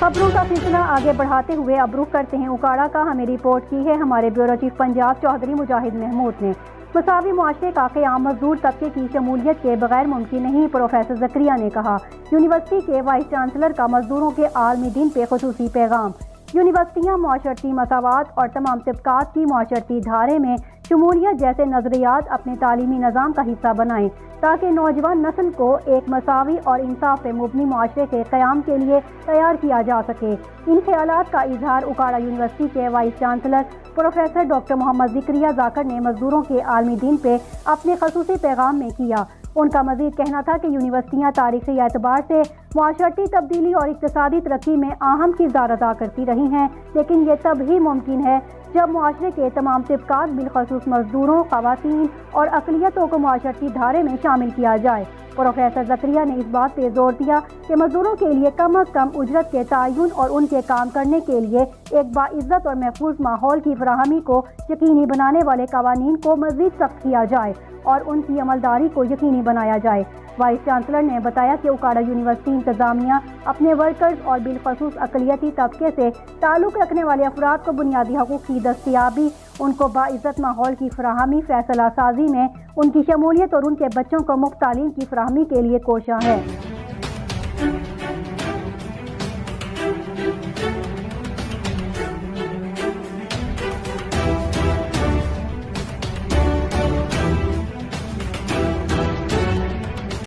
خبروں کا سلسلہ آگے بڑھاتے ہوئے اب رخ کرتے ہیں اکاڑا کا۔ ہمیں رپورٹ کی ہے ہمارے بیورو چیف پنجاب چودھری مجاہد محمود نے۔ مساوی معاشرے کا قیام مزدور طبقے کی شمولیت کے بغیر ممکن نہیں، پروفیسر زکریا نے کہا۔ یونیورسٹی کے وائس چانسلر کا مزدوروں کے عالمی دن پہ خصوصی پیغام۔ یونیورسٹیاں معاشرتی مساوات اور تمام طبقات کی معاشرتی دھارے میں شمولیت جیسے نظریات اپنے تعلیمی نظام کا حصہ بنائیں تاکہ نوجوان نسل کو ایک مساوی اور انصاف پہ مبنی معاشرے کے قیام کے لیے تیار کیا جا سکے۔ ان خیالات کا اظہار اکاڑا یونیورسٹی کے وائس چانسلر پروفیسر ڈاکٹر محمد زکریا ذاکر نے مزدوروں کے عالمی دن پہ اپنے خصوصی پیغام میں کیا۔ ان کا مزید کہنا تھا کہ یونیورسٹیاں تاریخی اعتبار سے معاشرتی تبدیلی اور اقتصادی ترقی میں اہم کردار ادا کرتی رہی ہیں، لیکن یہ تب ہی ممکن ہے جب معاشرے کے تمام طبقات بالخصوص مزدوروں، خواتین اور اقلیتوں کو معاشرتی دھارے میں شامل کیا جائے۔ پروفیسر زکریا نے اس بات پہ زور دیا کہ مزدوروں کے لیے کم از کم اجرت کے تعین اور ان کے کام کرنے کے لیے ایک باعزت اور محفوظ ماحول کی فراہمی کو یقینی بنانے والے قوانین کو مزید سخت کیا جائے اور ان کی عملداری کو یقینی بنایا جائے۔ وائس چانسلر نے بتایا کہ اکاڑا یونیورسٹی انتظامیہ اپنے ورکرز اور بالخصوص اقلیتی طبقے سے تعلق رکھنے والے افراد کو بنیادی حقوق کی دستیابی، ان کو باعزت ماحول کی فراہمی، فیصلہ سازی میں ان کی شمولیت اور ان کے بچوں کو مفت تعلیم کی فراہمی کے لیے کوشاں ہے۔